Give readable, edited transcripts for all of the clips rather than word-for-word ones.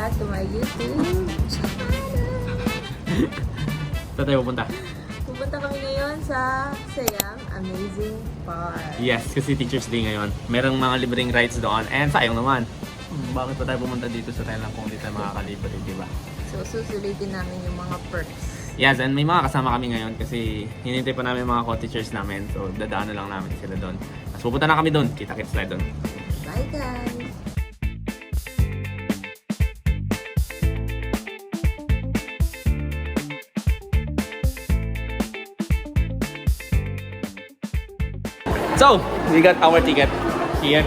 back to my YouTube channel. Saan tayo pupunta? Pupunta kami ngayon sa Siam Amazing Park. Yes, kasi Teacher's Day ngayon. Merong mga libreng rides doon. And sayang naman. Bakit pa tayo pumunta dito sa Thailand kung hindi tayo makakalibre, di ba? So, susulitin namin yung mga perks. Yes, and may mga kasama kami ngayon kasi hinintay pa namin yung mga co-teachers namin. So, dadaan na lang namin sila doon. Mas pupunta na kami doon. Kita-kits tayo doon. Bye, guys! So, we got our ticket here.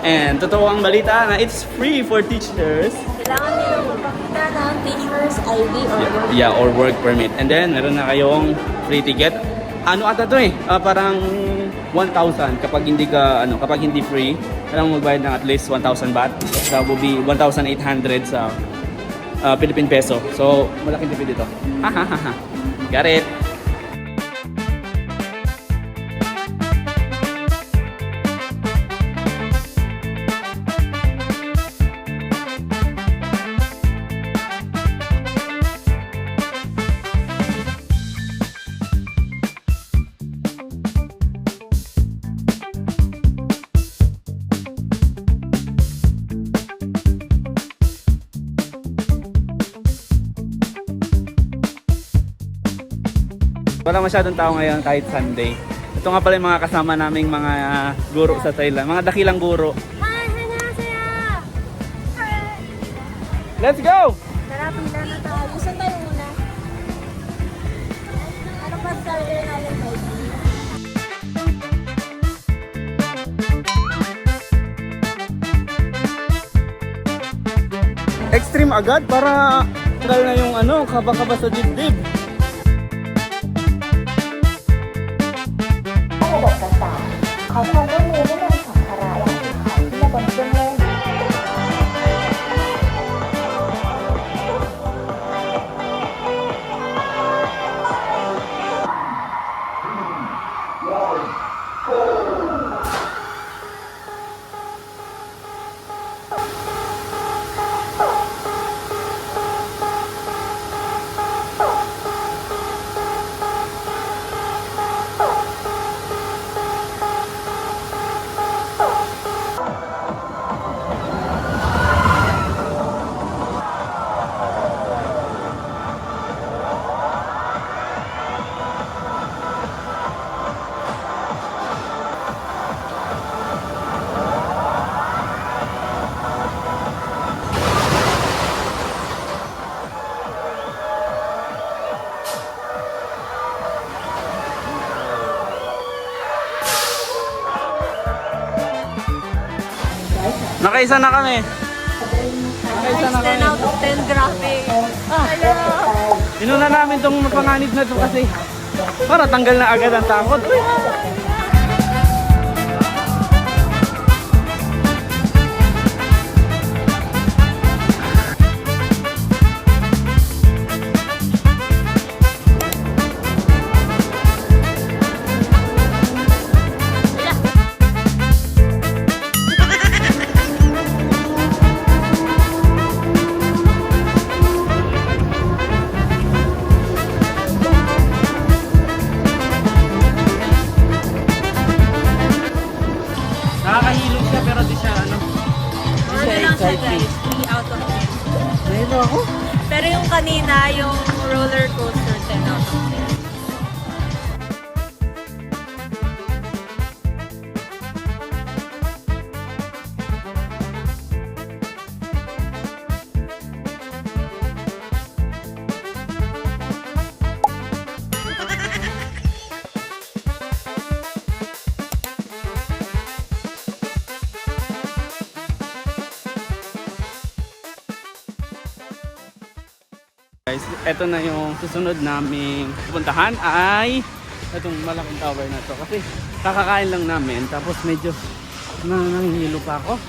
And totoo ang balita na it's free for teachers. Kailangan niyo magpakita ng teacher's ID or work. Yeah, or work permit. And then, meron na kayong free ticket. Ano ata to eh? Parang 1,000 kapag hindi ka kapag hindi free, kailangan magbayad ng at least 1,000 baht. That will be 1,800 sa Philippine peso. So, malaking tipid ito. Got it. Wala masyadong tao ngayon kahit Sunday. Ito nga pala yung mga kasama naming mga guro sa Thailand. Mga dakilang guro. Hi! Annyeonghaseyo! Let's go! Tara, pila na tayo. Saan tayo muna? Ano pa starter natin, baby? Extreme agad para tanggal na yung kaba-kaba sa dibdib. ระบบประสาทขอความร่วมมือให้นำสัมภาระและสินค้าขึ้นมาบนเครื่องเล่น Nakaisa na kami. Nakaisa na 10 kami. out of 10 graphic. Hello! Inuna namin tong panganib na to kasi para tanggal na agad ang takot. Uy! Nakakahilog siya pero di siya Ano lang siya, guys? 3 out of 10. Mayroon ako. Pero yung kanina, yung roller coaster, 10 out of 10. Guys, eto na yung susunod naming pupuntahan ay itong malaking tower na to kasi kakakain lang namin tapos medyo nanghihilo pa ako.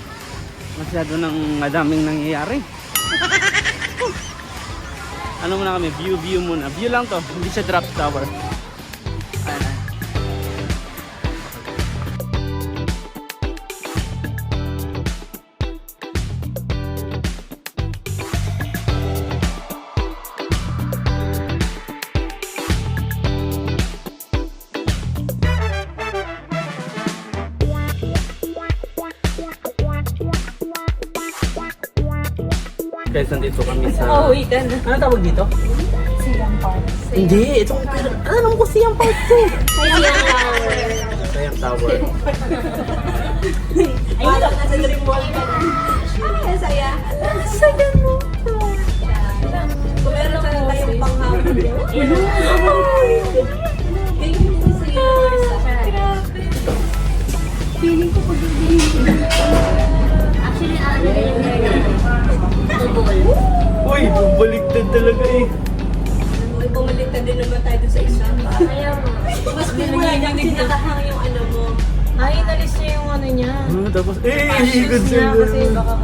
Masyado nang madaming nangyayari. Ano muna kami? View muna. View lang to. Hindi siya drop tower. Ayan. Guys, nandito kami sa... Pauwi ka na. Ano tawag dito? Siyang park. Hindi, itong... Alam ko siyang part 2. Sayang Tower. Sayang Tower. Ayun lang, nasa Dream Mall ka na. Ay, saya. Saya mo. Kung meron ka na tayong panghapon. Feeling ko pag actually, ano na yung Uy, bumaliktad talaga eh. May bumaliktad din naman tayo dun sa isa. Kaya mo. Mas bumula niyang sinakahang yung ano mo. Ay, inalis niya yung ano niya. Tapos, eh, Shoes niya kasi baka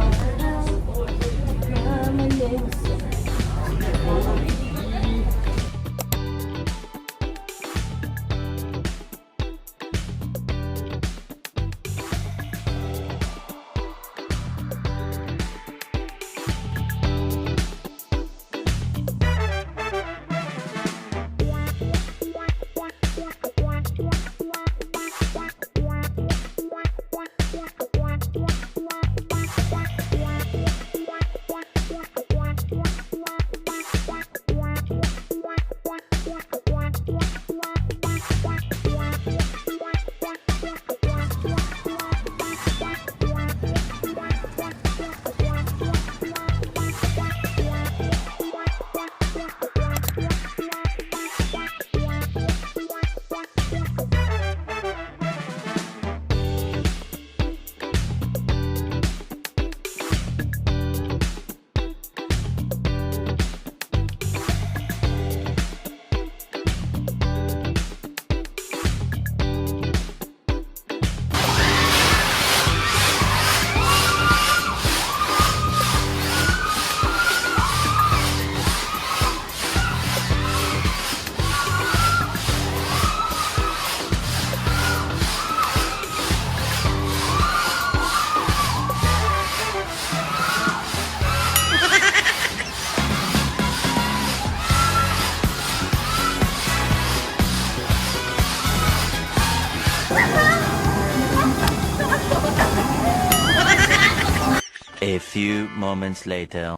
A few moments later.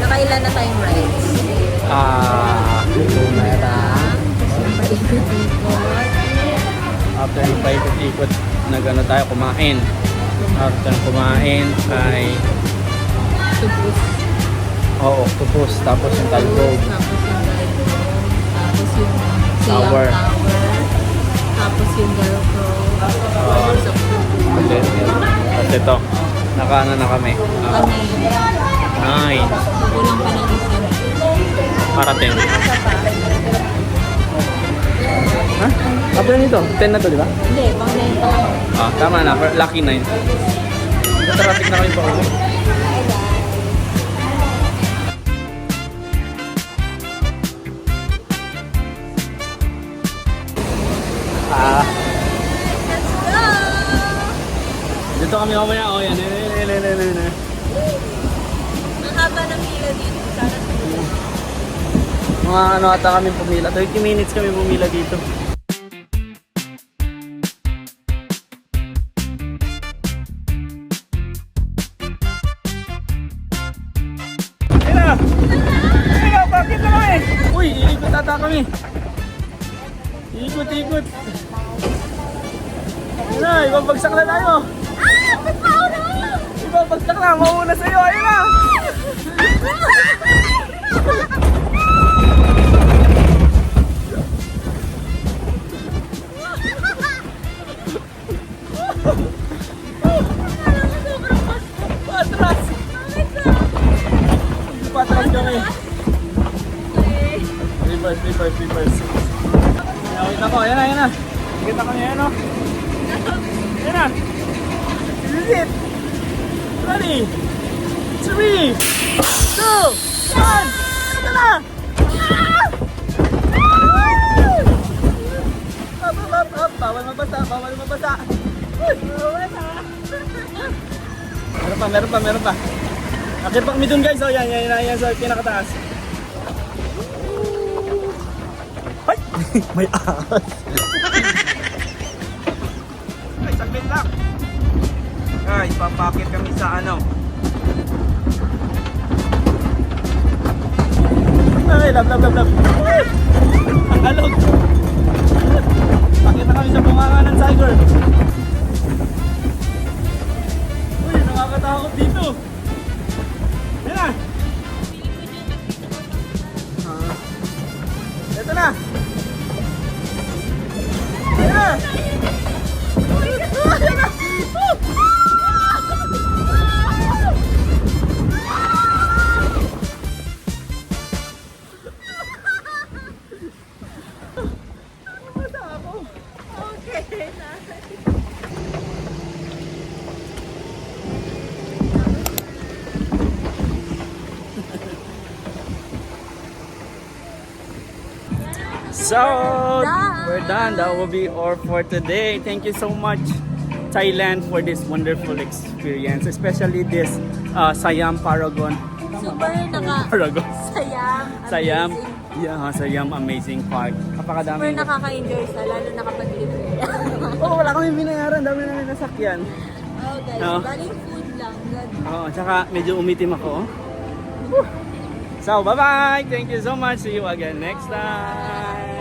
Nakailan na tayong rides? After yung paikot-ikot, nag-ano tayo kumain. After kumain ay Subus. Oo, octopus. Tapos yung talbog. Tapos yung galgo. Tapos yung Tower. Siam Tower. Tapos yung galgo. Waters of Fruit. Okay. Tapos ito. Nakaano na kami. Kami. 9. Kulang pa ng isa. Para 10. Isa pa. Ha? Kapag nito? 10 na to, di ba? Hindi, pang 9 pa lang. Ah, tama na. Lucky 9. Traffic na kami pa ulit. Bye guys. Ah, Let's go! dito kami mamaya. Oh, yan. Ang haba ng pila dito. Sana sa Mga ano ata kami pumila. 30 minutes kami pumila dito. Ayun na! Ayun na! Bakit na kami? Uy, iikot ata kami. Ikot. Ayun na, ibabagsak na tayo. Ibabagsak na, mauna sa'yo. Ayun na! Patras! Patras kami. Reverse. Nakita ko, yan na. Nakita ko niya, yan o. Yan na. This is it. Ready? 3, 2, 1. Ito na! Up. Bawal mabasa. Meron pa. Akit pa kami dun guys. Oh, yan sa pinakataas. Ay! May ahas. Ay, saglit lang. Guys, papakit kami sa ano. Ay, love. Ay! Ang alog. Pakita kami sa bunganga ng tiger. Uy, nakakatakot dito. Yan na. Ito na. Ayan na. Ayan na. So, we're done. That will be all for today. Thank you so much, Thailand, for this wonderful experience, especially this Siam Paragon. Super Paragon. Siam. Siam. Yeah, Siam Amazing Park. Kapakadami. Super nakaka-enjoy sa lalo na kapag libre. Oh, wala kami binayaran. Dami namin nasakyan. Oh guys, No. galing food lang. Oo, tsaka medyo umitim ako. So, bye-bye! Thank you so much. See you again next time.